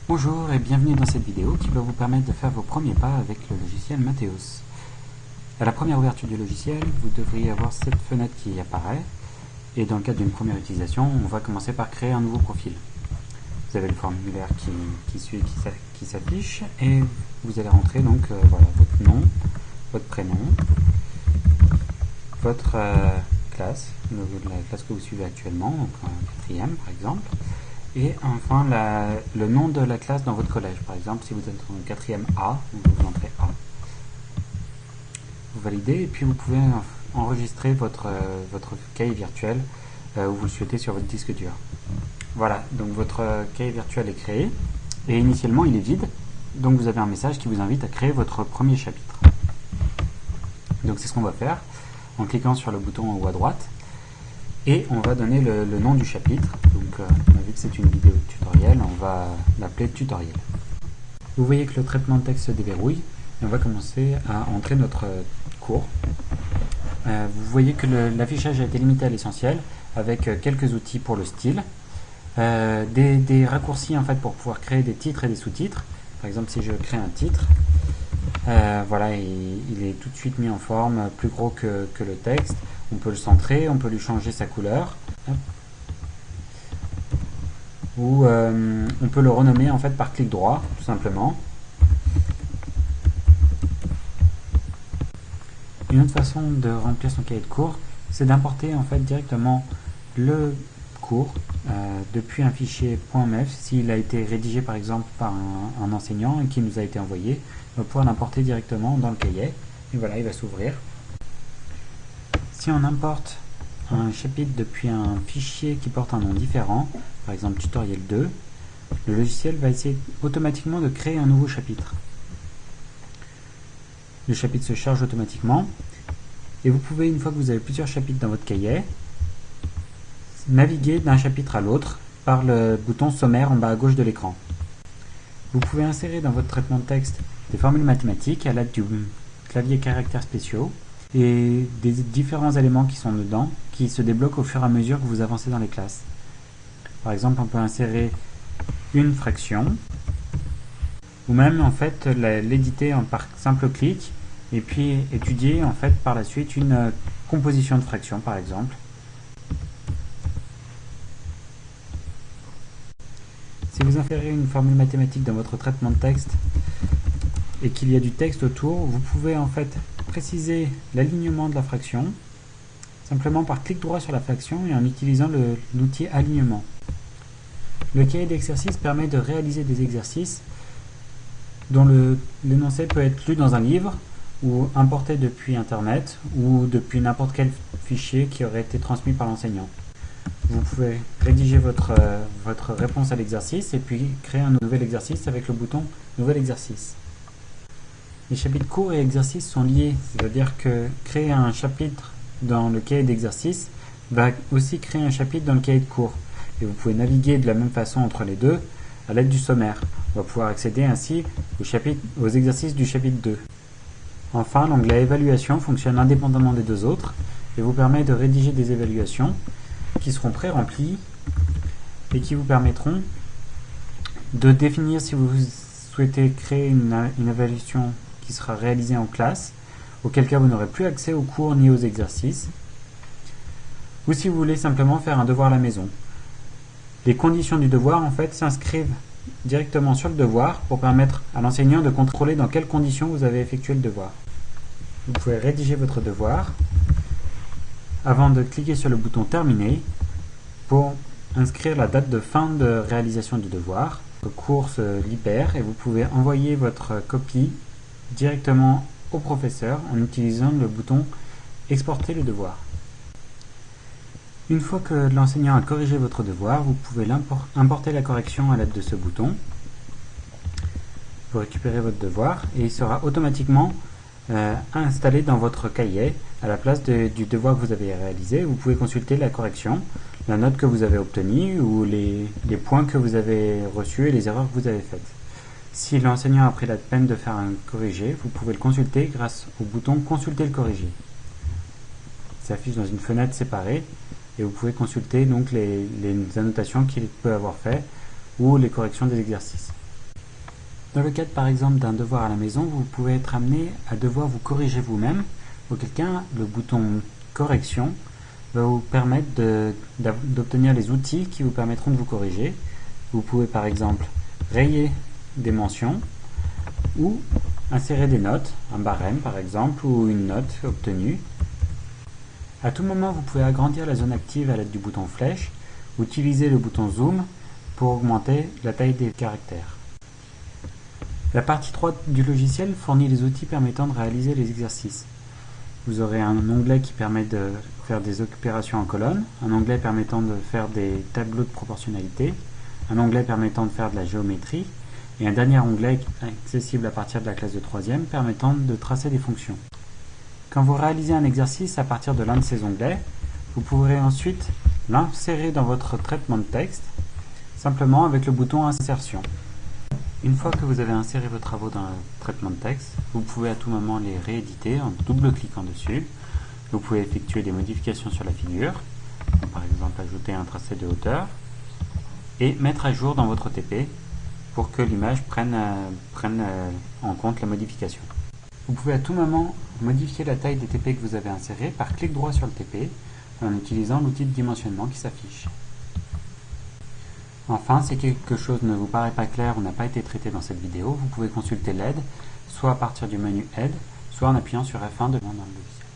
Bonjour et bienvenue dans cette vidéo qui va vous permettre de faire vos premiers pas avec le logiciel Mathéos. À la première ouverture du logiciel, vous devriez avoir cette fenêtre qui apparaît et dans le cadre d'une première utilisation, on va commencer par créer un nouveau profil. Vous avez le formulaire qui s'affiche et vous allez rentrer donc voilà, votre nom, votre prénom, votre classe, la classe que vous suivez actuellement, donc un quatrième par exemple. Et enfin, le nom de la classe dans votre collège. Par exemple, si vous êtes en quatrième A, vous entrez A. Vous validez et puis vous pouvez enregistrer votre cahier virtuel où vous le souhaitez sur votre disque dur. Voilà, donc votre cahier virtuel est créé et initialement il est vide. Donc vous avez un message qui vous invite à créer votre premier chapitre. Donc c'est ce qu'on va faire en cliquant sur le bouton en haut à droite. Et on va donner le nom du chapitre. Donc, vu que c'est une vidéo tutoriel, on va l'appeler tutoriel. Vous voyez que le traitement de texte se déverrouille et on va commencer à entrer notre cours. Vous voyez que l'affichage a été limité à l'essentiel avec quelques outils pour le style, des raccourcis en fait pour pouvoir créer des titres et des sous-titres. Par exemple, si je crée un titre, voilà, il est tout de suite mis en forme, plus gros que le texte. On peut le centrer, on peut lui changer sa couleur. Ou on peut le renommer en fait par clic droit, tout simplement. Une autre façon de remplir son cahier de cours, c'est d'importer en fait directement le cours depuis un fichier .mf. S'il a été rédigé par exemple par un enseignant et qui nous a été envoyé, on va pouvoir l'importer directement dans le cahier. Et voilà, il va s'ouvrir. Si on importe un chapitre depuis un fichier qui porte un nom différent, par exemple tutoriel 2, le logiciel va essayer automatiquement de créer un nouveau chapitre. Le chapitre se charge automatiquement et vous pouvez, une fois que vous avez plusieurs chapitres dans votre cahier, naviguer d'un chapitre à l'autre par le bouton sommaire en bas à gauche de l'écran. Vous pouvez insérer dans votre traitement de texte des formules mathématiques à l'aide du clavier caractères spéciaux et des différents éléments qui sont dedans, qui se débloquent au fur et à mesure que vous avancez dans les classes. Par exemple, on peut insérer une fraction, ou même en fait l'éditer par simple clic, et puis étudier en fait par la suite une composition de fractions par exemple. Si vous insérez une formule mathématique dans votre traitement de texte et qu'il y a du texte autour, vous pouvez en fait préciser l'alignement de la fraction simplement par clic droit sur la fraction et en utilisant l'outil alignement. Le cahier d'exercice permet de réaliser des exercices dont l'énoncé peut être lu dans un livre ou importé depuis internet ou depuis n'importe quel fichier qui aurait été transmis par l'enseignant. Vous pouvez rédiger votre réponse à l'exercice et puis créer un nouvel exercice avec le bouton nouvel exercice. Les chapitres cours et exercices sont liés, c'est-à-dire que créer un chapitre dans le cahier d'exercice va aussi créer un chapitre dans le cahier de cours. Et vous pouvez naviguer de la même façon entre les deux à l'aide du sommaire. On va pouvoir accéder ainsi aux exercices du chapitre 2. Enfin, l'onglet évaluation fonctionne indépendamment des deux autres et vous permet de rédiger des évaluations qui seront pré-remplies et qui vous permettront de définir si vous souhaitez créer une évaluation qui sera réalisée en classe, auquel cas vous n'aurez plus accès aux cours ni aux exercices, ou si vous voulez simplement faire un devoir à la maison. Les conditions du devoir en fait s'inscrivent directement sur le devoir pour permettre à l'enseignant de contrôler dans quelles conditions vous avez effectué le devoir. Vous pouvez rédiger votre devoir avant de cliquer sur le bouton terminer pour inscrire la date de fin de réalisation du devoir. Le cours se libère et vous pouvez envoyer votre copie directement au professeur en utilisant le bouton exporter le devoir. Une fois que l'enseignant a corrigé votre devoir, vous pouvez importer la correction à l'aide de ce bouton. Vous récupérez votre devoir et il sera automatiquement installé dans votre cahier à la place du devoir que vous avez réalisé. Vous pouvez consulter la correction, la note que vous avez obtenue ou les points que vous avez reçus et les erreurs que vous avez faites. Si l'enseignant a pris la peine de faire un corrigé, vous pouvez le consulter grâce au bouton consulter le corrigé. Il s'affiche dans une fenêtre séparée et vous pouvez consulter donc les annotations qu'il peut avoir fait ou les corrections des exercices. Dans le cadre par exemple d'un devoir à la maison, vous pouvez être amené à devoir vous corriger vous-même, auquel cas le bouton correction va vous permettre d'obtenir les outils qui vous permettront de vous corriger. Vous pouvez par exemple rayer des mentions ou insérer des notes, un barème par exemple ou une note obtenue. À tout moment, vous pouvez agrandir la zone active à l'aide du bouton flèche ou utiliser le bouton zoom pour augmenter la taille des caractères. La partie 3 du logiciel fournit les outils permettant de réaliser les exercices. Vous aurez un onglet qui permet de faire des opérations en colonne, un onglet permettant de faire des tableaux de proportionnalité, un onglet permettant de faire de la géométrie, et un dernier onglet accessible à partir de la classe de 3e permettant de tracer des fonctions. Quand vous réalisez un exercice à partir de l'un de ces onglets, vous pourrez ensuite l'insérer dans votre traitement de texte, simplement avec le bouton Insertion. Une fois que vous avez inséré vos travaux dans le traitement de texte, vous pouvez à tout moment les rééditer en double-cliquant dessus. Vous pouvez effectuer des modifications sur la figure, par exemple ajouter un tracé de hauteur, et mettre à jour dans votre TP pour que l'image prenne en compte la modification. Vous pouvez à tout moment modifier la taille des TP que vous avez insérés par clic droit sur le TP en utilisant l'outil de dimensionnement qui s'affiche. Enfin, si quelque chose ne vous paraît pas clair ou n'a pas été traité dans cette vidéo, vous pouvez consulter l'aide, soit à partir du menu Aide, soit en appuyant sur F1 dans le logiciel.